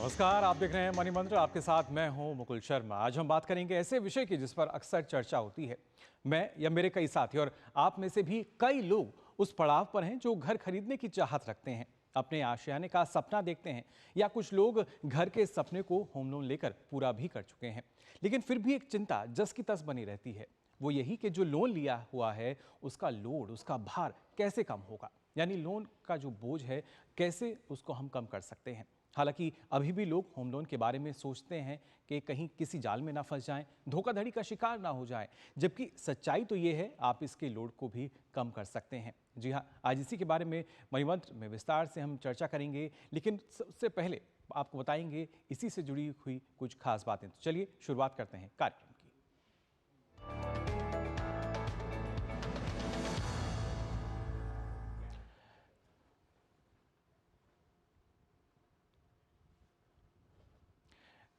नमस्कार, आप देख रहे हैं मनी मंत्र। आपके साथ मैं हूं मुकुल शर्मा। आज हम बात करेंगे ऐसे विषय की जिस पर अक्सर चर्चा होती है। मैं या मेरे कई साथी और आप में से भी कई लोग उस पड़ाव पर हैं जो घर खरीदने की चाहत रखते हैं, अपने आशियाने का सपना देखते हैं, या कुछ लोग घर के सपने को होम लोन लेकर पूरा भी कर चुके हैं। लेकिन फिर भी एक चिंता जस की तस बनी रहती है, वो यही कि जो लोन लिया हुआ है उसका लोड, उसका भार कैसे कम होगा, यानी लोन का जो बोझ है कैसे उसको हम कम कर सकते हैं। हालांकि अभी भी लोग होम लोन के बारे में सोचते हैं कि कहीं किसी जाल में ना फंस जाएं, धोखाधड़ी का शिकार ना हो जाएं, जबकि सच्चाई तो ये है आप इसके लोड को भी कम कर सकते हैं। जी हाँ, आज इसी के बारे में मणिमंत्र में विस्तार से हम चर्चा करेंगे, लेकिन उससे पहले आपको बताएंगे इसी से जुड़ी हुई कुछ खास बातें। तो चलिए शुरुआत करते हैं कार्यक्रम की।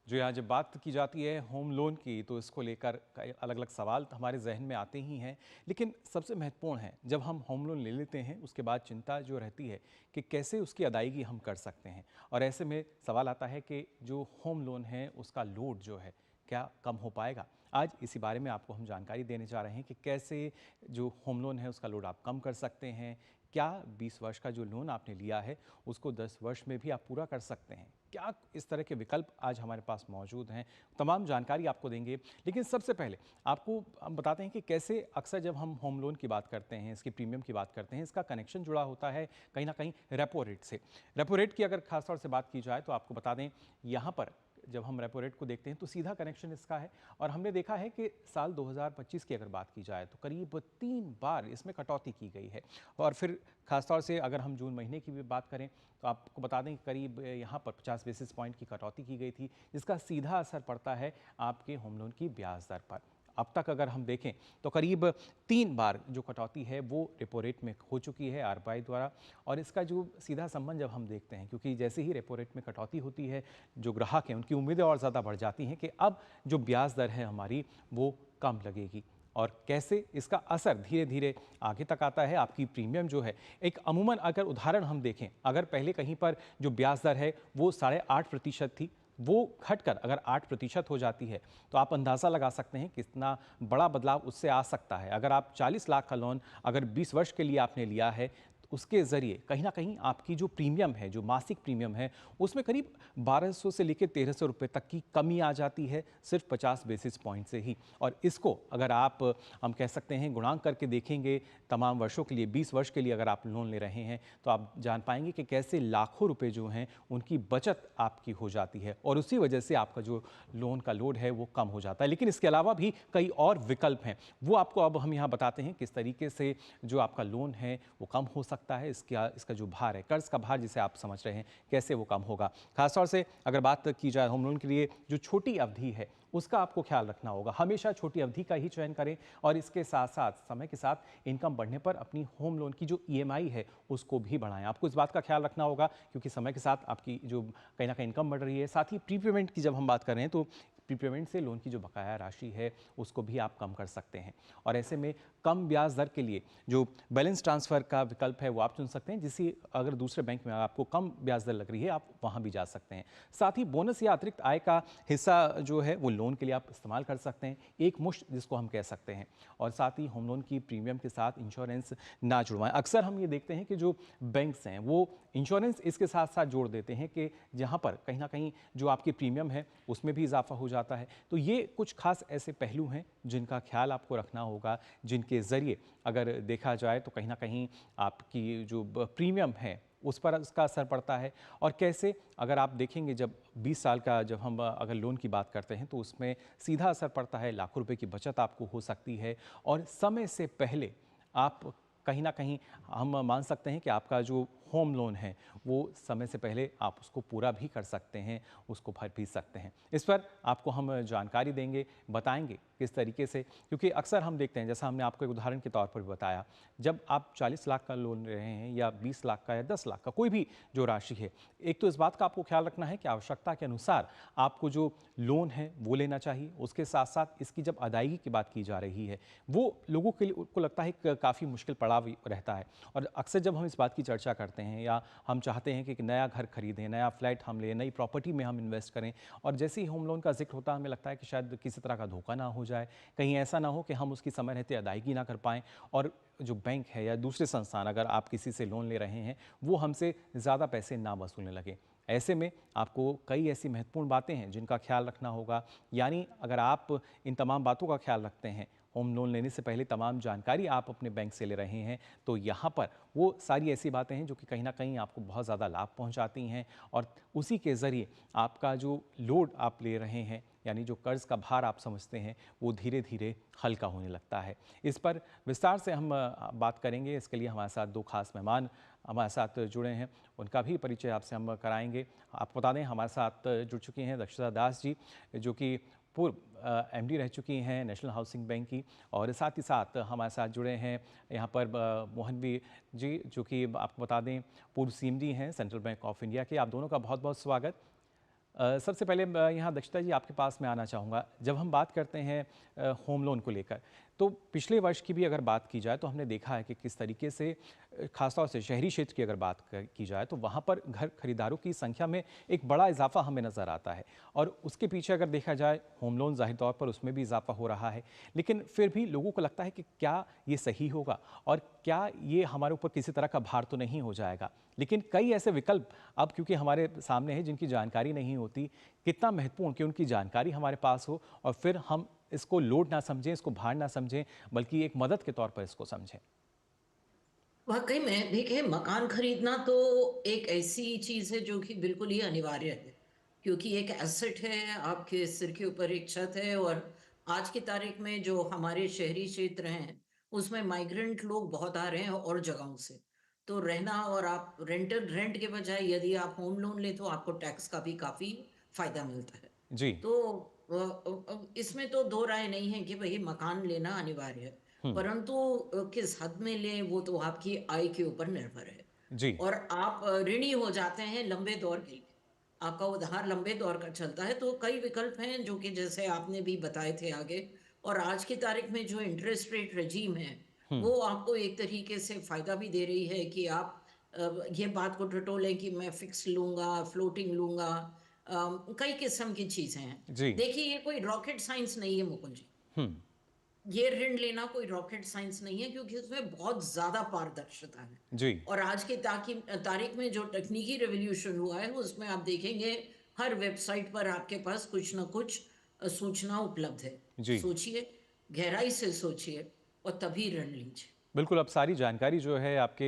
जो यहाँ जब बात की जाती है होम लोन की, तो इसको लेकर अलग अलग सवाल हमारे जहन में आते ही हैं। लेकिन सबसे महत्वपूर्ण है, जब हम होम लोन ले लेते हैं उसके बाद चिंता जो रहती है कि कैसे उसकी अदायगी हम कर सकते हैं। और ऐसे में सवाल आता है कि जो होम लोन है उसका लोड जो है क्या कम हो पाएगा। आज इसी बारे में आपको हम जानकारी देने जा रहे हैं कि कैसे जो होम लोन है उसका लोड आप कम कर सकते हैं। क्या 20 वर्ष का जो लोन आपने लिया है उसको 10 वर्ष में भी आप पूरा कर सकते हैं। क्या इस तरह के विकल्प आज हमारे पास मौजूद हैं, तमाम जानकारी आपको देंगे। लेकिन सबसे पहले आपको हम बताते हैं कि कैसे अक्सर जब हम होम लोन की बात करते हैं, इसकी प्रीमियम की बात करते हैं, इसका कनेक्शन जुड़ा होता है कहीं ना कहीं रेपो रेट से। रेपो रेट की अगर खासतौर से बात की जाए तो आपको बता दें, यहाँ पर जब हम रेपो रेट को देखते हैं तो सीधा कनेक्शन इसका है। और हमने देखा है कि साल 2025 की अगर बात की जाए तो करीब 3 बार इसमें कटौती की गई है। और फिर खासतौर से अगर हम जून महीने की भी बात करें तो आपको बता दें कि करीब यहाँ पर 50 बेसिस पॉइंट की कटौती की गई थी, जिसका सीधा असर पड़ता है आपके होम लोन की ब्याज दर पर। अब तक अगर हम देखें तो करीब 3 बार जो कटौती है वो रेपो रेट में हो चुकी है आरबीआई द्वारा। और इसका जो सीधा संबंध जब हम देखते हैं, क्योंकि जैसे ही रेपो रेट में कटौती होती है, जो ग्राहक हैं उनकी उम्मीदें और ज़्यादा बढ़ जाती हैं कि अब जो ब्याज दर है हमारी वो कम लगेगी। और कैसे इसका असर धीरे धीरे आगे तक आता है आपकी प्रीमियम जो है। एक अमूमन अगर उदाहरण हम देखें, अगर पहले कहीं पर जो ब्याज दर है वो 8.5% थी, वो घटकर अगर 8% हो जाती है तो आप अंदाज़ा लगा सकते हैं कितना बड़ा बदलाव उससे आ सकता है। अगर आप 40 लाख का लोन अगर 20 वर्ष के लिए आपने लिया है, उसके ज़रिए कहीं ना कहीं आपकी जो प्रीमियम है, जो मासिक प्रीमियम है, उसमें करीब 1200 से लेकर 1300 रुपये तक की कमी आ जाती है, सिर्फ 50 बेसिस पॉइंट से ही। और इसको अगर आप हम कह सकते हैं गुणांक करके देखेंगे तमाम वर्षों के लिए, 20 वर्ष के लिए अगर आप लोन ले रहे हैं, तो आप जान पाएंगे कि कैसे लाखों रुपये जो हैं उनकी बचत आपकी हो जाती है। और उसी वजह से आपका जो लोन का लोड है वो कम हो जाता है। लेकिन इसके अलावा भी कई और विकल्प हैं, वो आपको अब हम यहाँ बताते हैं किस तरीके से जो आपका लोन है वो कम हो सकता है। इसका जो भार है, कर्ज का भार जिसे आप समझ रहे हैं, कैसे वो कम होगा। खासतौर से अगर बात की जाए होम लोन के लिए जो छोटी अवधि है उसका आपको ख्याल रखना होगा। हमेशा छोटी अवधि का ही चयन करें और इसके साथ साथ समय के साथ इनकम बढ़ने पर अपनी होम लोन की जो ईएमआई है उसको भी बढ़ाएं। आपको इस बात का ख्याल रखना होगा क्योंकि समय के साथ आपकी जो कहीं ना कहीं इनकम बढ़ रही है। साथ ही प्रीपेमेंट की जब हम बात कर रहे हैं तो प्रीपेमेंट से लोन की जो बकाया राशि है उसको भी आप कम कर सकते हैं। और ऐसे में कम ब्याज दर के लिए जो बैलेंस ट्रांसफ़र का विकल्प है वो आप चुन सकते हैं, जिससे अगर दूसरे बैंक में आपको कम ब्याज दर लग रही है आप वहाँ भी जा सकते हैं। साथ ही बोनस या अतिरिक्त आय का हिस्सा जो है वो लोन के लिए आप इस्तेमाल कर सकते हैं, एक मुश्त जिसको हम कह सकते हैं। और साथ ही होम लोन की प्रीमियम के साथ इंश्योरेंस ना जुड़वाएं। अक्सर हम ये देखते हैं कि जो बैंक्स हैं वो इंश्योरेंस इसके साथ साथ जोड़ देते हैं कि जहाँ पर कहीं ना कहीं जो आपकी प्रीमियम है उसमें भी इजाफा हो जाता है। तो ये कुछ खास ऐसे पहलू हैं जिनका ख्याल आपको रखना होगा, जिनके ज़रिए अगर देखा जाए तो कहीं ना कहीं आपकी जो प्रीमियम है उस पर उसका असर पड़ता है। और कैसे अगर आप देखेंगे जब 20 साल का जब हम अगर लोन की बात करते हैं तो उसमें सीधा असर पड़ता है, लाखों रुपए की बचत आपको हो सकती है। और समय से पहले आप कहीं ना कहीं हम मान सकते हैं कि आपका जो होम लोन है वो समय से पहले आप उसको पूरा भी कर सकते हैं, उसको भर भी सकते हैं। इस पर आपको हम जानकारी देंगे, बताएंगे किस तरीके से, क्योंकि अक्सर हम देखते हैं, जैसा हमने आपको एक उदाहरण के तौर पर भी बताया, जब आप 40 लाख का लोन ले रहे हैं या 20 लाख का या 10 लाख का कोई भी जो राशि है, एक तो इस बात का आपको ख्याल रखना है कि आवश्यकता के अनुसार आपको जो लोन है वो लेना चाहिए। उसके साथ साथ इसकी जब अदायगी की बात की जा रही है वो लोगों के लिए को लगता है काफ़ी मुश्किल पड़ाव रहता है। और अक्सर जब हम इस बात की चर्चा करते करते हैं या हम चाहते हैं कि एक नया घर खरीदें, नया फ्लैट हम लें, नई प्रॉपर्टी में हम इन्वेस्ट करें, और जैसे ही होम लोन का जिक्र होता है हमें लगता है कि शायद किसी तरह का धोखा ना हो जाए, कहीं ऐसा ना हो कि हम उसकी समय रहते अदायगी ना कर पाएँ और जो बैंक है या दूसरे संस्थान, अगर आप किसी से लोन ले रहे हैं, वो हमसे ज़्यादा पैसे ना वसूलने लगे। ऐसे में आपको कई ऐसी महत्वपूर्ण बातें हैं जिनका ख्याल रखना होगा। यानी अगर आप इन तमाम बातों का ख्याल रखते हैं, होम लोन लेने से पहले तमाम जानकारी आप अपने बैंक से ले रहे हैं, तो यहाँ पर वो सारी ऐसी बातें हैं जो कि कहीं ना कहीं आपको बहुत ज़्यादा लाभ पहुँचाती हैं, और उसी के ज़रिए आपका जो लोड आप ले रहे हैं, यानी जो कर्ज़ का भार आप समझते हैं, वो धीरे धीरे हल्का होने लगता है। इस पर विस्तार से हम बात करेंगे। इसके लिए हमारे साथ दो खास मेहमान हमारे साथ जुड़े हैं, उनका भी परिचय आपसे हम कराएंगे। आपको बता दें हमारे साथ जुड़ चुकी हैं दक्षता दास जी, जो कि पूर्व एमडी रह चुकी हैं नेशनल हाउसिंग बैंक की, और साथ ही साथ हमारे साथ जुड़े हैं यहाँ पर मोहन बी जी, जो कि आपको बता दें पूर्व सीएमडी हैं सेंट्रल बैंक ऑफ इंडिया के। आप दोनों का बहुत बहुत स्वागत। सबसे पहले यहाँ दक्षता जी आपके पास मैं आना चाहूँगा। जब हम बात करते हैं होम लोन को लेकर, तो पिछले वर्ष की भी अगर बात की जाए तो हमने देखा है कि किस तरीके से खासतौर से शहरी क्षेत्र की अगर बात की जाए तो वहाँ पर घर खरीदारों की संख्या में एक बड़ा इजाफा हमें नज़र आता है, और उसके पीछे अगर देखा जाए होम लोन ज़ाहिर तौर पर उसमें भी इजाफा हो रहा है। लेकिन फिर भी लोगों को लगता है कि क्या ये सही होगा और क्या ये हमारे ऊपर किसी तरह का भार तो नहीं हो जाएगा। लेकिन कई ऐसे विकल्प अब क्योंकि हमारे सामने हैं जिनकी जानकारी नहीं होती। कितना महत्वपूर्ण कि उनकी जानकारी हमारे पास हो और फिर हम इसको लोड ना समझें, इसको भार ना समझें, बल्कि एक मदद के तौर पर इसको समझें। वाकई में देखिए, मकान खरीदना तो एक ऐसी चीज है जो कि बिल्कुल ही अनिवार्य है, क्योंकि एक एसेट है, आपके सिर के ऊपर एक छत है। और आज की तारीख में जो हमारे शहरी क्षेत्र हैं उसमें माइग्रेंट लोग बहुत आ रहे हैं और जगहों से। तो रहना, और आप रेंट के बजाय यदि आप होम लोन ले तो आपको टैक्स का भी काफी फायदा मिलता है। जी। तो इसमें तो दो राय नहीं है कि भाई मकान लेना अनिवार्य है, हम्म। परंतु किस हद में लें वो तो आपकी आय के ऊपर निर्भर है। जी। और आप ऋणी हो जाते हैं लंबे दौर के लिए, आपका उधार लंबे दौर का चलता है, तो कई विकल्प हैं जो कि जैसे आपने भी बताए थे आगे। और आज की तारीख में जो इंटरेस्ट रेट रेजीम है हम्म। वो आपको एक तरीके से फायदा भी दे रही है कि आप ये बात को टटोलें कि मैं फिक्स लूंगा, फ्लोटिंग लूंगा। कई किस्म की चीजें हैं। जी। देखिए, ये कोई रॉकेट साइंस नहीं है मुकुल जी। हम्म। ये ऋण लेना कोई रॉकेट साइंस नहीं है, क्योंकि उसमें बहुत ज्यादा पारदर्शिता है। जी। और आज की तारीख में जो तकनीकी रेवोल्यूशन हुआ है उसमें आप देखेंगे हर वेबसाइट पर आपके पास कुछ ना कुछ सूचना उपलब्ध है। जी। सोचिए, गहराई से सोचिए और तभी ऋण लीजिए। बिल्कुल, अब सारी जानकारी जो है आपके,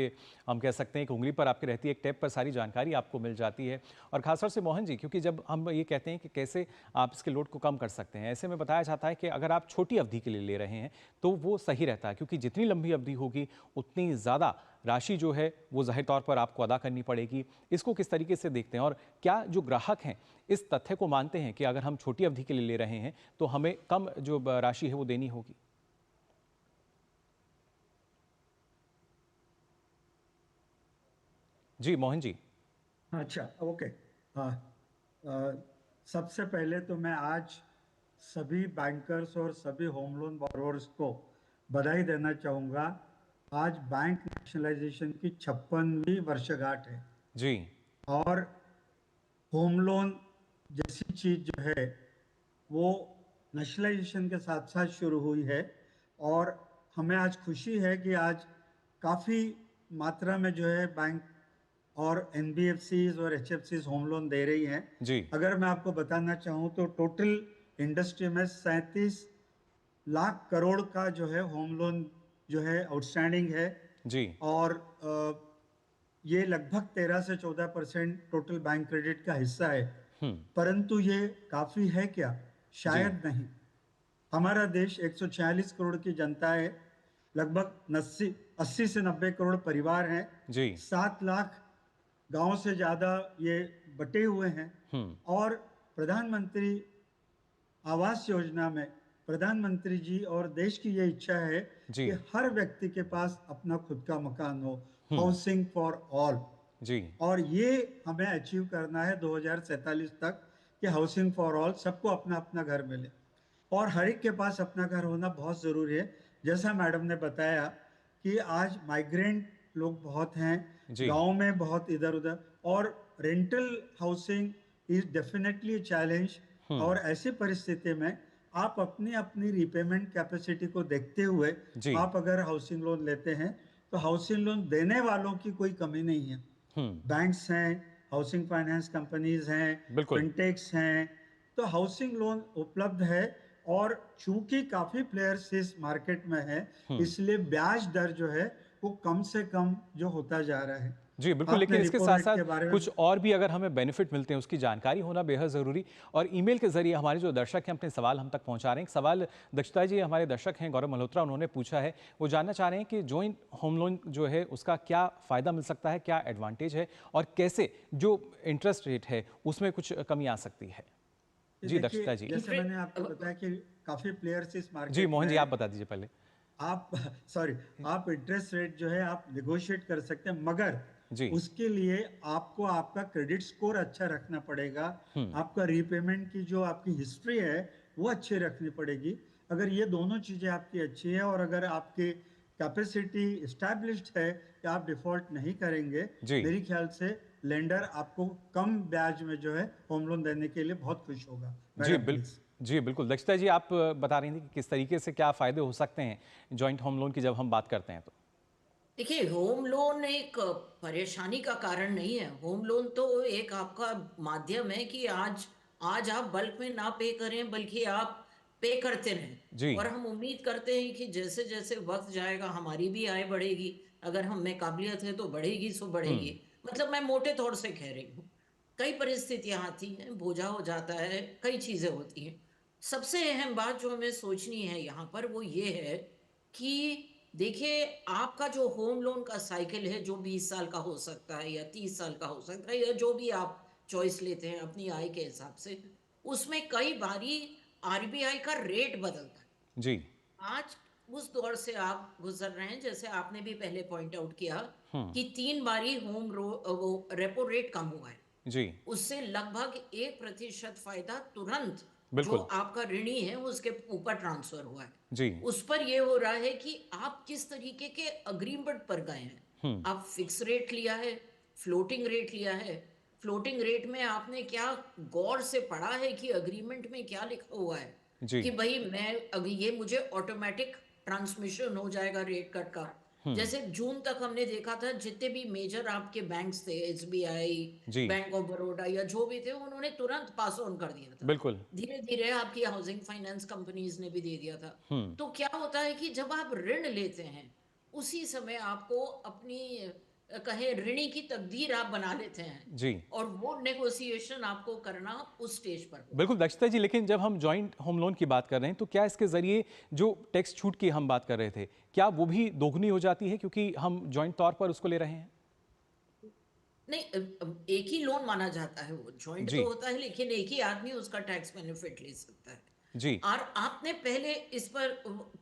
हम कह सकते हैं एक उंगली पर आपकी रहती है, एक टैप पर सारी जानकारी आपको मिल जाती है। और खासतौर से मोहन जी, क्योंकि जब हम ये कहते हैं कि कैसे आप इसके लोड को कम कर सकते हैं, ऐसे में बताया जाता है कि अगर आप छोटी अवधि के लिए ले रहे हैं तो वो सही रहता है, क्योंकि जितनी लंबी अवधि होगी उतनी ज़्यादा राशि जो है वो ज़ाहिर तौर पर आपको अदा करनी पड़ेगी। इसको किस तरीके से देखते हैं, और क्या जो ग्राहक हैं इस तथ्य को मानते हैं कि अगर हम छोटी अवधि के लिए ले रहे हैं तो हमें कम जो राशि है वो देनी होगी? जी मोहन जी। अच्छा, ओके। हाँ। अ, सबसे पहले तो मैं आज सभी बैंकर्स और सभी होम लोन बोरोवर्स को बधाई देना चाहूँगा। आज बैंक नेशनलाइजेशन की 56वीं वर्षगांठ है, जी। और होम लोन जैसी चीज़ जो है वो नेशनलाइजेशन के साथ साथ शुरू हुई है। और हमें आज खुशी है कि आज काफ़ी मात्रा में जो है बैंक और एनबीएफसीज और एचएफसीज होम लोन दे रही हैं। जी। अगर मैं आपको बताना चाहूँ तो टोटल इंडस्ट्री में 37 लाख करोड़ का जो है होम लोन जो है आउटस्टैंडिंग है। जी। और ये लगभग 13 से 14% टोटल बैंक क्रेडिट का हिस्सा है। हम्म। परंतु ये काफी है क्या? जी। शायद नहीं। हमारा देश 146 करोड़ की जनता है, लगभग 80 से 90 करोड़ परिवार हैं, जी। 7 लाख गांव से ज्यादा ये बटे हुए हैं। हम्म। और प्रधानमंत्री आवास योजना में प्रधानमंत्री जी और देश की ये इच्छा है जी। कि हर व्यक्ति के पास अपना खुद का मकान हो, हम्म। Housing for all. जी। और ये हमें अचीव करना है 2047 तक, कि हाउसिंग फॉर ऑल, सबको अपना अपना घर मिले। और हर एक के पास अपना घर होना बहुत ज़रूरी है। जैसा मैडम ने बताया कि आज माइग्रेंट लोग बहुत हैं, जी। गांव में बहुत इधर उधर, और rental housing is definitely challenge. और ऐसी परिस्थिति में आप अपनी अपनी रिपेमेंट कैपेसिटी को देखते हुए जी। आप अगर हाउसिंग लोन लेते हैं तो हाउसिंग लोन देने वालों की कोई कमी नहीं है। बैंक्स हैं, हाउसिंग फाइनेंस कंपनीज हैं, बिल्कुल। फिनटेक्स हैं, तो हाउसिंग लोन उपलब्ध है। और चूंकि काफी प्लेयर्स इस मार्केट में है, इसलिए ब्याज दर जो है वो कम से कम जो होता जा रहा है। जी, बिल्कुल, आपने लेकिन इसके रिपो रेट साथ-साथ के बारे में कुछ और भी अगर हमें बेनिफिट मिलते हैं, उसकी जानकारी होना बेहद ज़रूरी। और ईमेल के ज़रिए हमारे जो दर्शक हैं, अपने सवाल हम तक पहुँचा रहे हैं। एक सवाल दक्षता जी हमारे दर्शक हैं, गौरव मल्होत्रा, उन्होंने पूछा है, वो जानना चाह रहे हैं कि जॉइंट होम लोन जो है, उसका क्या फ़ायदा मिल सकता है, क्या एडवांटेज है और कैसे जो इंटरेस्ट रेट है, उसमें कुछ कमी आ सकती है? ये जी, देखिए, दक्षता जी। जैसे मैंने आपको बताया कि काफी प्लेयर्स इस जी, मार्केट में मोहन जी, है। आप बता दीजिए पहले। आप सॉरी, आप इंटरेस्ट रेट जो है आप निगोशिएट कर सकते हैं, मगर जी। उसके लिए आपको आपका क्रेडिट स्कोर अच्छा रखना पड़ेगा। आपका रीपेमेंट की जो आपकी हिस्ट्री है वो अच्छी रखनी पड़ेगी। अगर ये दोनों चीजें आपकी अच्छी है और अगर आपकी कैपेसिटी इस्टेब्लिश्ड है कि आप डिफॉल्ट नहीं करेंगे, जी। मेरी ख्याल से लेंडर आपको कम ब्याज में जो है होम लोन देने के लिए बहुत खुश होगा। जी, मैडम प्लीज। जी, बिल्कुल। दक्षता जी, आप बता रही थी कि किस तरीके से क्या फ़ायदे हो सकते हैं जॉइंट होम लोन की जब हम बात करते हैं तो? देखिए, होम लोन एक परेशानी का कारण नहीं है। होम लोन तो एक आपका माध्यम है कि आज आज आप बल्क में ना पे करें, बल्कि आप पे करते रहें। जी। और हम उम्मीद करते हैं कि जैसे जैसे वक्त जाएगा हमारी भी आय बढ़ेगी। अगर हम में काबिलियत है तो बढ़ेगी सो बढ़ेगी। मतलब मैं मोटे तौर से कह रही हूँ। कई परिस्थितियां आती हैं, बोझा हो जाता है, कई चीजें होती हैं। सबसे अहम बात जो हमें सोचनी है यहाँ पर वो ये है कि देखिए, आपका जो होम लोन का साइकिल है, जो 20 साल का हो सकता है या 30 साल का हो सकता है, या जो भी आप चॉइस लेते हैं अपनी आय के हिसाब से, उसमें कई बारी आरबीआई का रेट बदलता है। जी। आज उस दौर से आप गुजर रहे हैं, जैसे आपने भी पहले पॉइंट आउट किया कि 3 बारी वो रेपो रेट कम हुआ है। जी, उससे लगभग 1% फायदा तुरंत जो बिल्कुल। आपका ऋणी है उसके ऊपर ट्रांसफर हुआ है। जी। उस पर यह हो रहा है कि आप किस तरीके के अग्रीमेंट पर गए हैं। आप फिक्स रेट लिया है, फ्लोटिंग रेट लिया है। फ्लोटिंग रेट में आपने क्या गौर से पढ़ा है कि अग्रीमेंट में क्या लिखा हुआ है जी। कि भाई मैं अभी ये मुझे ऑटोमेटिक ट्रांसमिशन हो जाएगा रेट कट का। जैसे जून तक हमने देखा था जितने भी मेजर आपके बैंक्स थे, एसबीआई, जी, बैंक ऑफ बड़ौदा या जो भी थे, उन्होंने तुरंत पास ऑन कर दिया था। बिल्कुल। धीरे धीरे आपकी हाउसिंग फाइनेंस कंपनीज ने भी दे दिया था। तो क्या होता है कि जब आप ऋण लेते हैं उसी समय आपको अपनी कहे ऋणी की तकदीर आप बना लेते हैं। जी। और वो नेगोशिएशन आपको करना उस स्टेज पर होता बिल्कुल है। दक्षता जी, लेकिन जब हम जॉइंट होम लोन की बात कर रहे हैं, तो क्या इसके ज़रिए जो टैक्स छूट की हम बात कर रहे थे, क्या वो भी दोगुनी हो जाती है क्योंकि हम जॉइंट तौर पर उसको ले रहे हैं? नहीं, एक ही लोन माना जाता है, वो जॉइंट जी। तो होता है लेकिन एक ही आदमी उसका टैक्स बेनिफिट ले सकता है। जी। और आपने पहले इस पर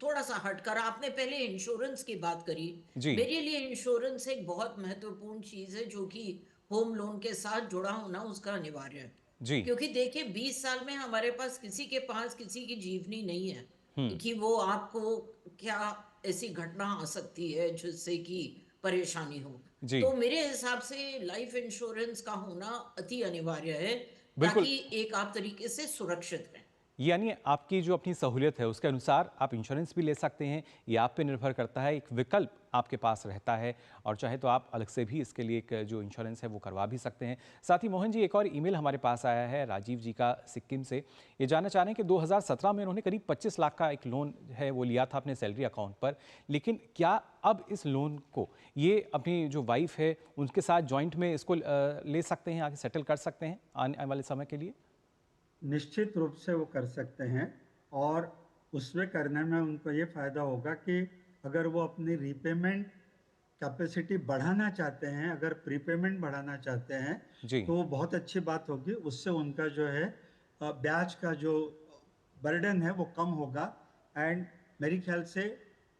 थोड़ा सा हटकर आपने पहले इंश्योरेंस की बात करी। जी। मेरे लिए इंश्योरेंस एक बहुत महत्वपूर्ण चीज है जो कि होम लोन के साथ जुड़ा होना उसका अनिवार्य है। जी। क्योंकि देखिए, 20 साल में हमारे पास किसी के पास किसी की जीवनी नहीं है कि वो आपको क्या ऐसी घटना आ सकती है जिससे कि परेशानी हो। जी। तो मेरे हिसाब से लाइफ इंश्योरेंस का होना अति अनिवार्य है बिल्कुल। ताकि एक आप तरीके से सुरक्षित रहें। यानी आपकी जो अपनी सहूलियत है उसके अनुसार आप इंश्योरेंस भी ले सकते हैं, ये आप पे निर्भर करता है, एक विकल्प आपके पास रहता है और चाहे तो आप अलग से भी इसके लिए एक जो इंश्योरेंस है वो करवा भी सकते हैं। साथ ही मोहन जी, एक और ईमेल हमारे पास आया है राजीव जी का सिक्किम से। ये जानना चाह रहे हैं कि 2017 में उन्होंने करीब 25 लाख का एक लोन है वो लिया था अपने सैलरी अकाउंट पर, लेकिन क्या अब इस लोन को ये अपनी जो वाइफ है उनके साथ जॉइंट में इसको ले सकते हैं, आगे सेटल कर सकते हैं आने वाले समय के लिए? निश्चित रूप से वो कर सकते हैं। और उसमें करने में उनको ये फायदा होगा कि अगर वो अपनी रीपेमेंट कैपेसिटी बढ़ाना चाहते हैं, अगर प्रीपेमेंट बढ़ाना चाहते हैं, जी। तो वो बहुत अच्छी बात होगी। उससे उनका जो है ब्याज का जो बर्डन है वो कम होगा। एंड मेरी ख्याल से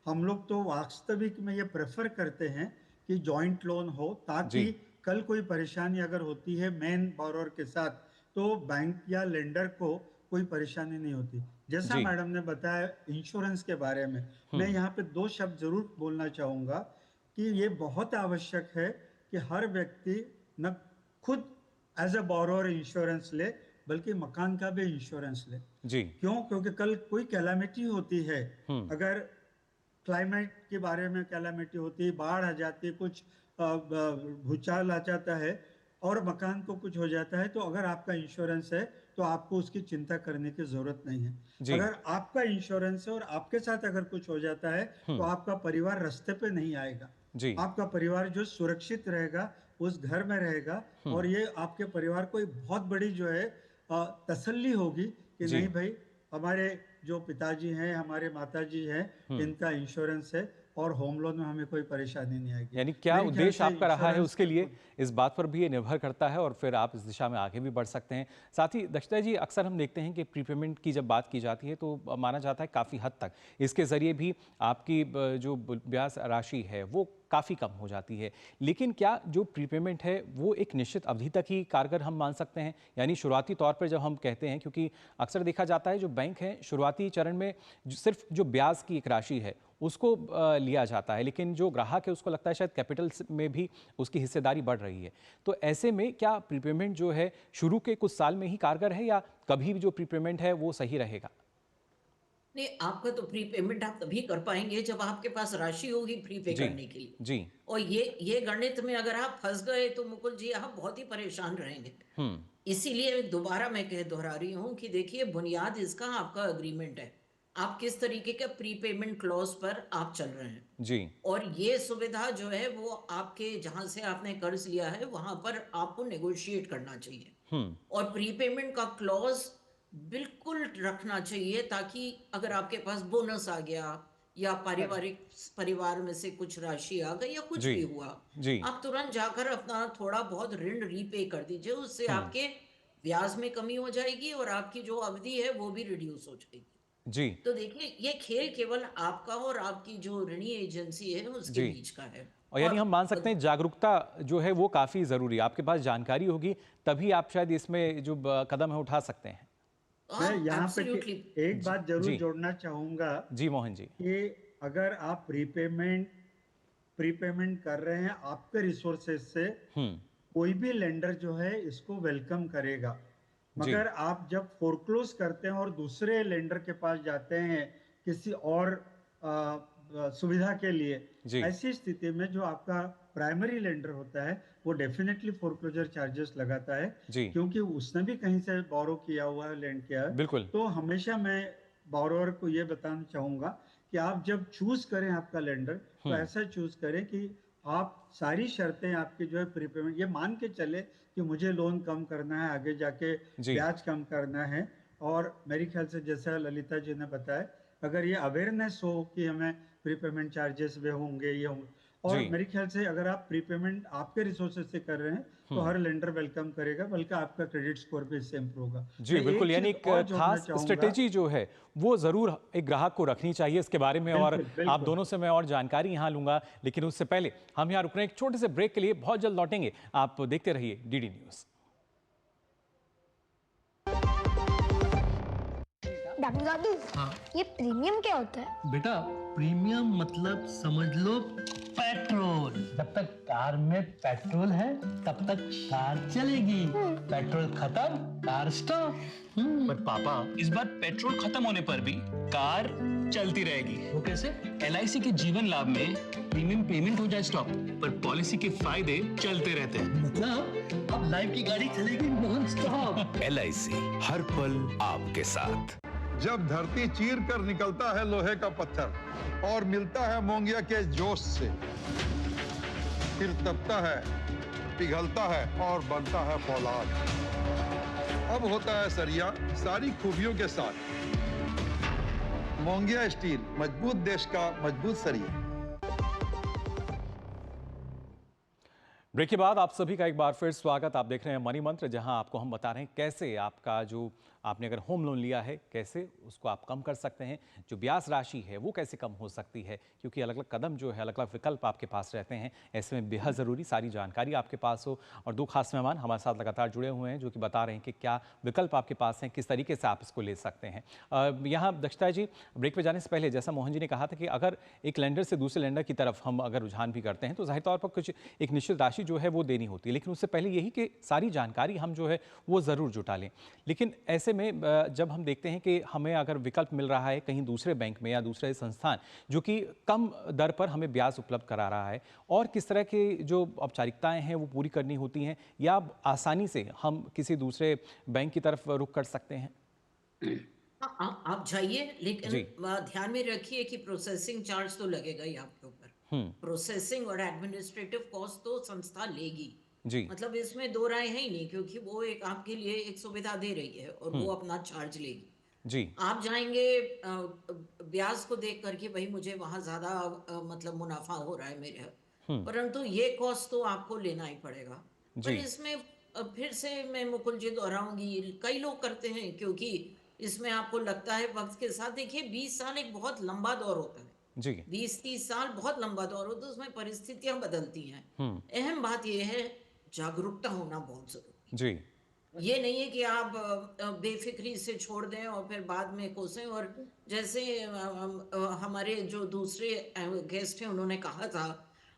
हम लोग तो वास्तविक में ये प्रेफर करते हैं कि जॉइंट लोन हो, जी। ताकि कल कोई परेशानी अगर होती है मेन बोरोवर के साथ, तो बैंक या लेंडर को कोई परेशानी नहीं होती। जैसा जी। मैडम ने बताया इंश्योरेंस के बारे में, मैं यहाँ पे दो शब्द जरूर बोलना चाहूँगा कि ये बहुत आवश्यक है कि हर व्यक्ति न खुद एज अ बोरोअर इंश्योरेंस ले, बल्कि मकान का भी इंश्योरेंस ले। जी। क्यों? क्योंकि कल कोई कैलामिटी होती है, अगर क्लाइमेट के बारे में कैलामिटी होती है, बाढ़ आ जाती है, कुछ भूचाल आ जाता है और मकान को कुछ हो जाता है, तो अगर आपका इंश्योरेंस है तो आपको उसकी चिंता करने की जरूरत नहीं है। अगर आपका इंश्योरेंस है और आपके साथ अगर कुछ हो जाता है तो आपका परिवार रास्ते पे नहीं आएगा। आपका परिवार जो सुरक्षित रहेगा, उस घर में रहेगा, और ये आपके परिवार को एक बहुत बड़ी जो है तसल्ली होगी कि नहीं भाई, हमारे जो पिताजी हैं, हमारे माताजी हैं, इनका इंश्योरेंस है और होम लोन में हमें कोई परेशानी नहीं आएगी। यानी क्या उद्देश्य आपका रहा है उसके लिए, इस बात पर भी ये निर्भर करता है और फिर आप इस दिशा में आगे भी बढ़ सकते हैं। साथ ही दक्षिता जी, अक्सर हम देखते हैं कि प्रीपेमेंट की जब बात की जाती है तो माना जाता है काफ़ी हद तक इसके ज़रिए भी आपकी जो ब्याज राशि है वो काफ़ी कम हो जाती है। लेकिन क्या जो प्रीपेमेंट है वो एक निश्चित अवधि तक ही कारगर हम मान सकते हैं? यानी शुरुआती तौर पर जब हम कहते हैं, क्योंकि अक्सर देखा जाता है जो बैंक हैं शुरुआती चरण में सिर्फ जो ब्याज की एक राशि है उसको लिया जाता है, लेकिन जो ग्राहक है उसको लगता है शायद कैपिटल में भी उसकी हिस्सेदारी बढ़ रही है। तो ऐसे में क्या प्रीपेमेंट जो है शुरू के कुछ साल में ही कारगर है या कभी भी जो प्रीपेमेंट है वो सही रहेगा? नहीं, आपका तो प्रीपेमेंट आप तभी कर पाएंगे जब आपके पास राशि होगी प्रीपे जी। करने के लिए। जी। और ये गणित में अगर आप फंस गए तो मुकुल जी आप बहुत ही परेशान रहेंगे। इसीलिए दोबारा मैं दोहरा रही हूँ कि देखिए, बुनियाद इसका आपका अग्रीमेंट है, आप किस तरीके के प्रीपेमेंट क्लॉज पर आप चल रहे हैं। जी। और ये सुविधा जो है वो आपके जहां से आपने कर्ज लिया है वहां पर आपको नेगोशिएट करना चाहिए, और प्रीपेमेंट का क्लॉज बिल्कुल रखना चाहिए, ताकि अगर आपके पास बोनस आ गया या पारिवारिक परिवार में से कुछ राशि आ गई या कुछ जी। भी हुआ, जी। आप तुरंत जाकर अपना थोड़ा बहुत ऋण रीपे कर दीजिए। उससे आपके ब्याज में कमी हो जाएगी और आपकी जो अवधि है वो भी रिड्यूस हो जाएगी। जी। तो देखिए, ये खेल केवल आपका और आपकी जो ऋणी एजेंसी है उसके जी। बीच का है। और यानी हम मान सकते हैं जागरूकता जो है वो काफ़ी ज़रूरी है। आपके पास जानकारी होगी तभी आप शायद इसमें जो कदम है उठा सकते हैं। मैं यहाँ पे एब्सोल्युटली। एक बात जरूर जी। जोड़ना चाहूंगा जी मोहन जी। कि अगर आप प्रीपेमेंट कर रहे हैं आपके रिसोर्सेज से, कोई भी लेंडर जो है इसको वेलकम करेगा। जी। मगर आप जब फोरक्लोज करते हैं और दूसरे लेंडर के पास जाते हैं किसी और सुविधा के लिए, जी। ऐसी स्थिति में जो आपका प्राइमरी लेंडर होता है वो डेफिनेटली फोरक्लोजर चार्जेस लगाता है, जी। क्योंकि उसने भी कहीं से बोरो किया हुआ है, लेंड किया है। बिल्कुल। तो हमेशा मैं बोरोवर को ये बताना चाहूंगा कि आप जब चूज करें आपका लेंडर, तो ऐसा चूज करें कि आप सारी शर्तें आपकी जो है प्रीपेमेंट, ये मान के चले कि मुझे लोन कम करना है, आगे जाके जी। ब्याज कम करना है। और मेरे ख्याल से जैसा ललिता जी ने बताया, अगर ये अवेयरनेस हो कि हमें प्रीपेमेंट चार्जेस भी होंगे, ये होंगे, और जी। मेरे ख्याल से अगर आप प्रीपेमेंट आपके रिसोर्सेज से कर रहे हैं तो हर लेंडर वेलकम करेगा, बल्कि आपका क्रेडिट स्कोर भी इससे इंप्रूव होगा। जी मैं बिल्कुल, एक यानी चीज एक और जोड़ना खास चाहूंगा। स्ट्रेटेजी जो है वो ज़रूर एक ग्राहक को रखनी चाहिए इसके बारे में, और बिल्कुल, आप बिल्कुल। दोनों से मैं और जानकारी यहाँ लूंगा। लेकिन उससे पहले हम यहाँ रुक रहे हैं एक छोटे से ब्रेक के लिए, बहुत जल्द लौटेंगे। आप देखते रहिए डीडी न्यूज़। दादू दादू, ये प्रीमियम क्या होता है? बेटा, प्रीमियम मतलब समझ लो पेट्रोल। जब तक कार में पेट्रोल है तब तक कार चलेगी, पेट्रोल खत्म कार स्टॉप। पर पापा, इस बार पेट्रोल खत्म होने पर भी कार चलती रहेगी। वो कैसे? LIC के जीवन लाभ में प्रीमियम पेमेंट हो जाए स्टॉप, पर पॉलिसी के फायदे चलते रहते हैं। मतलब अब लाइफ की गाड़ी चलेगी नॉन स्टॉप। LIC हर पल आपके साथ। जब धरती चीर कर निकलता है लोहे का पत्थर और मिलता है मोंगिया के जोश से, फिर तपता है, पिघलता है और बनता है फौलाद। अब होता है सरिया सारी खूबियों के साथ। मोंगिया स्टील, मजबूत देश का मजबूत सरिया। ब्रेक के बाद आप सभी का एक बार फिर स्वागत। आप देख रहे हैं मनी मंत्र, जहां आपको हम बता रहे हैं कैसे आपका जो आपने अगर होम लोन लिया है कैसे उसको आप कम कर सकते हैं, जो ब्याज राशि है वो कैसे कम हो सकती है, क्योंकि अलग अलग कदम जो है, अलग अलग विकल्प आपके पास रहते हैं। ऐसे में बेहद ज़रूरी सारी जानकारी आपके पास हो। और दो खास मेहमान हमारे साथ लगातार जुड़े हुए हैं जो कि बता रहे हैं कि क्या विकल्प आपके पास हैं, किस तरीके से आप इसको ले सकते हैं। यहाँ दक्षता जी, ब्रेक पे जाने से पहले जैसा मोहन जी ने कहा था कि अगर एक लेंडर से दूसरे लेंडर की तरफ हम अगर रुझान भी करते हैं तो जाहिर तौर पर कुछ एक निश्चित राशि जो है वो देनी होती है, लेकिन उससे पहले यही कि सारी जानकारी हम जो है वो ज़रूर जुटा लें। लेकिन ऐसे में जब हम देखते हैं कि हमें अगर विकल्प मिल रहा है कहीं दूसरे बैंक में या दूसरे संस्थान जो कि कम दर पर हमें ब्याज उपलब्ध करा रहा है, और किस तरह की जो औपचारिकताएं हैं वो पूरी करनी होती हैं, या आसानी से हम किसी दूसरे बैंक की तरफ रुख कर सकते हैं? आप जाइए, लेकिन जी। ध्यान में रखिए कि प्रोसेसिंग चार्ज तो लगेगा ही आपके ऊपर। प्रोसेसिंग और एडमिनिस्ट्रेटिव कॉस्ट तो संस्था लेगी, जी। मतलब इसमें दो राय है ही नहीं, क्योंकि वो एक आपके लिए एक सुविधा दे रही है और वो अपना चार्ज लेगी। जी। आप जाएंगे ब्याज को देख करके, भाई मुझे वहां ज्यादा मतलब मुनाफा हो रहा है मेरे, परंतु ये कॉस्ट तो आपको लेना ही पड़ेगा। पर जी। इसमें फिर से मैं मुकुल जी दोहराऊंगी, कई लोग करते हैं क्योंकि इसमें आपको लगता है वक्त के साथ, देखिए 20 साल एक बहुत लंबा दौर होता है, जी। 20-30 साल बहुत लंबा दौर होता है, उसमें परिस्थितियां बदलती हैं। अहम बात यह है जागरूकता होना बहुत जरूरी। जी। ये नहीं है कि आप बेफिक्री से छोड़ दें और फिर बाद में कोसें। और जैसे हमारे जो दूसरे गेस्ट हैं उन्होंने कहा था,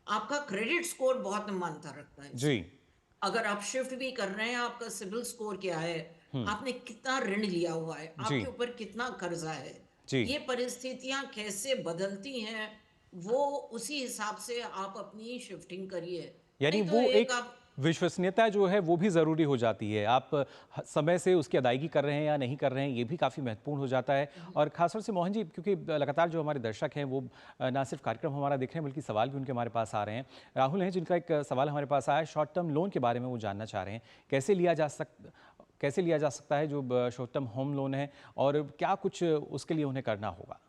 आपका क्रेडिट स्कोर बहुत मायने रखता है जी। इसमें। अगर आप शिफ्ट भी कर रहे हैं, आपका सिबिल स्कोर क्या है, आपने कितना ऋण लिया हुआ है, जी। आपके ऊपर कितना कर्जा है, जी। ये परिस्थितियां कैसे बदलती हैं, वो उसी हिसाब से आप अपनी शिफ्टिंग करिए। यानी नहीं तो वो एक एक आप विश्वसनीयता जो है वो भी ज़रूरी हो जाती है। आप समय से उसकी अदायगी कर रहे हैं या नहीं कर रहे हैं, ये भी काफ़ी महत्वपूर्ण हो जाता है। और खासतौर से मोहन जी, क्योंकि लगातार जो हमारे दर्शक हैं वो ना सिर्फ कार्यक्रम हमारा देख रहे हैं बल्कि सवाल भी उनके हमारे पास आ रहे हैं। राहुल हैं जिनका एक सवाल हमारे पास आया है, शॉर्ट टर्म लोन के बारे में वो जानना चाह रहे हैं, कैसे लिया जा सकता है जो शॉर्ट टर्म होम लोन है, और क्या कुछ उसके लिए उन्हें करना होगा?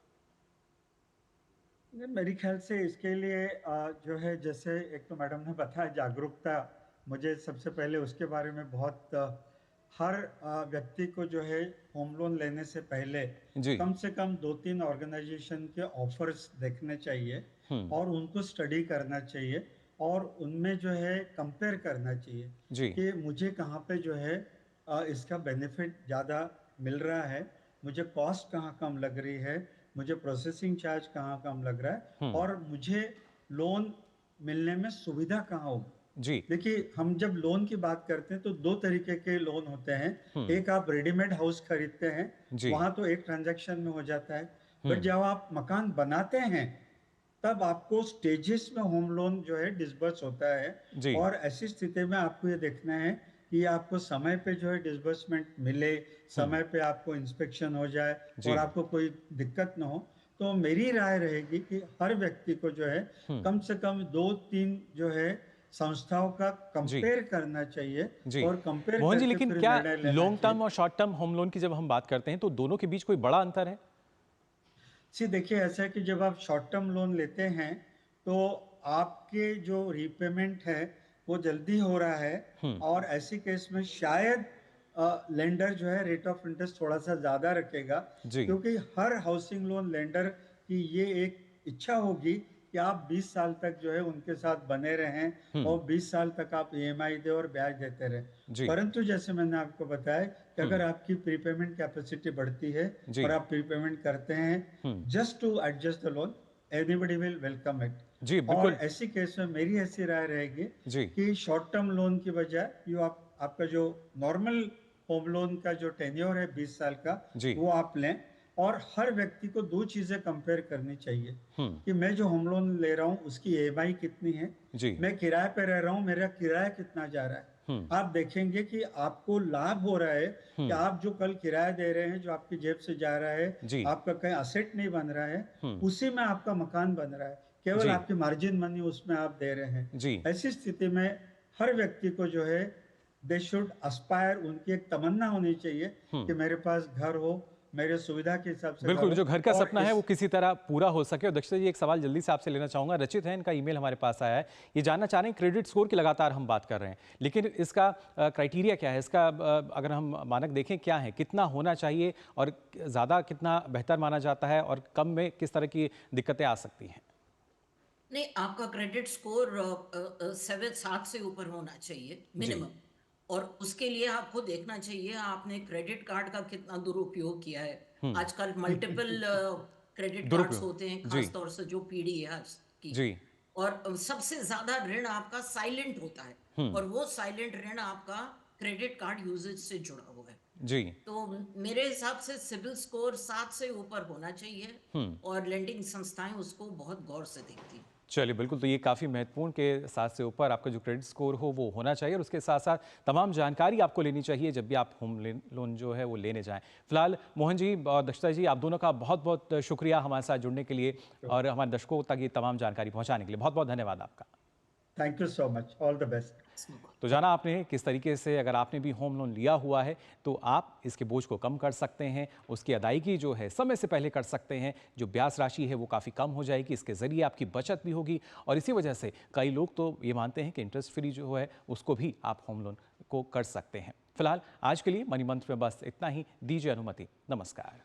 मेरे ख्याल से इसके लिए जो है, जैसे एक तो मैडम ने बताया जागरूकता, मुझे सबसे पहले उसके बारे में बहुत हर व्यक्ति को जो है होम लोन लेने से पहले जी। कम से कम 2-3 ऑर्गेनाइजेशन के ऑफर्स देखने चाहिए और उनको स्टडी करना चाहिए और उनमें जो है कंपेयर करना चाहिए जी। कि मुझे कहाँ पे जो है इसका बेनिफिट ज़्यादा मिल रहा है, मुझे कॉस्ट कहाँ कम लग रही है, मुझे प्रोसेसिंग चार्ज कहाँ कम लग रहा है और मुझे लोन मिलने में सुविधा कहाँ होगी। जी। देखिए, हम जब लोन की बात करते हैं तो दो तरीके के लोन होते हैं। एक आप रेडीमेड हाउस खरीदते हैं, वहां तो एक ट्रांजैक्शन में हो जाता है, बट जब आप मकान बनाते हैं तब आपको स्टेजेस में होम लोन जो है डिसबर्स होता है। और ऐसी स्थिति में आपको ये देखना है कि आपको समय पे जो है डिसबर्समेंट मिले, समय पे आपको इंस्पेक्शन हो जाए और आपको कोई दिक्कत ना हो। तो मेरी राय रहेगी कि हर व्यक्ति को जो है कम से कम 2-3 जो है संस्थाओं का कंपेयर करना चाहिए और कंपेयर मोहन जी, करके लेकिन फिर क्या निर्णय लेना लॉन्ग टर्म चाहिए। और शॉर्ट टर्म होम लोन की जब हम बात करते हैं तो दोनों के बीच कोई बड़ा अंतर है? देखिए, ऐसा है कि जब आप शॉर्ट टर्म लोन लेते हैं तो आपके जो रीपेमेंट है वो जल्दी हो रहा है और ऐसी केस में शायद लेंडर जो है रेट ऑफ इंटरेस्ट थोड़ा सा ज्यादा रखेगा, क्योंकि हर हाउसिंग लोन लेंडर की ये एक इच्छा होगी कि आप 20 साल तक जो है उनके साथ बने रहें और 20 साल तक आप ईएमआई दे और ब्याज देते रहें। परंतु जैसे मैंने आपको बताया कि अगर आपकी प्रीपेमेंट कैपेसिटी बढ़ती है और आप प्रीपेमेंट करते हैं just to adjust the loan, anybody will welcome it. जी, बिल्कुल। और ऐसी केस में मेरी ऐसी राय रहेगी कि शॉर्ट टर्म लोन की बजाय आपका जो नॉर्मल होम लोन का जो टेन्योर है 20 साल का, वो आप लें। और हर व्यक्ति को दो चीजें कंपेयर करनी चाहिए कि मैं जो होम लोन ले रहा हूँ उसकी ईएमआई कितनी है, मैं किराए पे रह रहा हूँ, मेरा किराया कितना जा रहा है। आप देखेंगे कि आपको लाभ हो रहा है कि आप जो कल किराया दे रहे हैं, जो आपकी जेब से जा रहा है, आपका कहीं असेट नहीं बन रहा है, उसी में आपका मकान बन रहा है, केवल आपकी मार्जिन मनी उसमें आप दे रहे हैं। ऐसी स्थिति में हर व्यक्ति को जो है दे शुड एस्पायर, उनकी एक तमन्ना होनी चाहिए कि मेरे पास घर हो, मेरे सुविधा के हिसाब से बिल्कुल, करूं जो घर का और सपना है वो किसी तरह पूरा हो सके। और दक्षिता जी, एक सवाल जल्दी से आपसे लेना चाहूँगा। रचित है, इनका ईमेल हमारे पास आया है। ये जानना चाह रहे हैं, क्रेडिट स्कोर की लगातार हम बात कर रहे हैं, लेकिन इसका क्राइटेरिया क्या है? इसका अगर हम मानक देखें क्या है, कितना होना चाहिए और ज़्यादा कितना बेहतर माना जाता है, और कम में किस तरह की दिक्कतें आ सकती हैं? नहीं, आपका क्रेडिट स्कोर 7 से ऊपर होना चाहिए मिनिमम। और उसके लिए आपको देखना चाहिए आपने क्रेडिट कार्ड का कितना दुरुपयोग किया है। आजकल मल्टीपल क्रेडिट कार्ड्स होते हैं, जी खास तौर से जो पीढ़ी है आज की। जी और सबसे ज्यादा ऋण आपका साइलेंट होता है, और वो साइलेंट ऋण आपका क्रेडिट कार्ड यूजेज से जुड़ा हुआ है। जी तो मेरे हिसाब से सिबिल स्कोर 7 से ऊपर होना चाहिए, और लेंडिंग संस्थाएं उसको बहुत गौर से देखती हैं। चलिए, बिल्कुल, तो ये काफ़ी महत्वपूर्ण के 7 से ऊपर आपका जो क्रेडिट स्कोर हो वो होना चाहिए, और उसके साथ साथ तमाम जानकारी आपको लेनी चाहिए जब भी आप होम लोन जो है वो लेने जाएं। फिलहाल मोहन जी और दक्षता जी, आप दोनों का बहुत बहुत शुक्रिया हमारे साथ जुड़ने के लिए और हमारे दर्शकों तक ये तमाम जानकारी पहुंचाने के लिए। बहुत बहुत धन्यवाद आपका। Thank you so much, all the best. तो जाना आपने किस तरीके से अगर आपने भी होम लोन लिया हुआ है तो आप इसके बोझ को कम कर सकते हैं, उसकी अदायगी जो है समय से पहले कर सकते हैं, जो ब्याज राशि है वो काफ़ी कम हो जाएगी, इसके ज़रिए आपकी बचत भी होगी। और इसी वजह से कई लोग तो ये मानते हैं कि इंटरेस्ट फ्री जो है उसको भी आप होम लोन को कर सकते हैं। फिलहाल आज के लिए मनी मंत्र में बस इतना ही। दीजिए अनुमति। नमस्कार।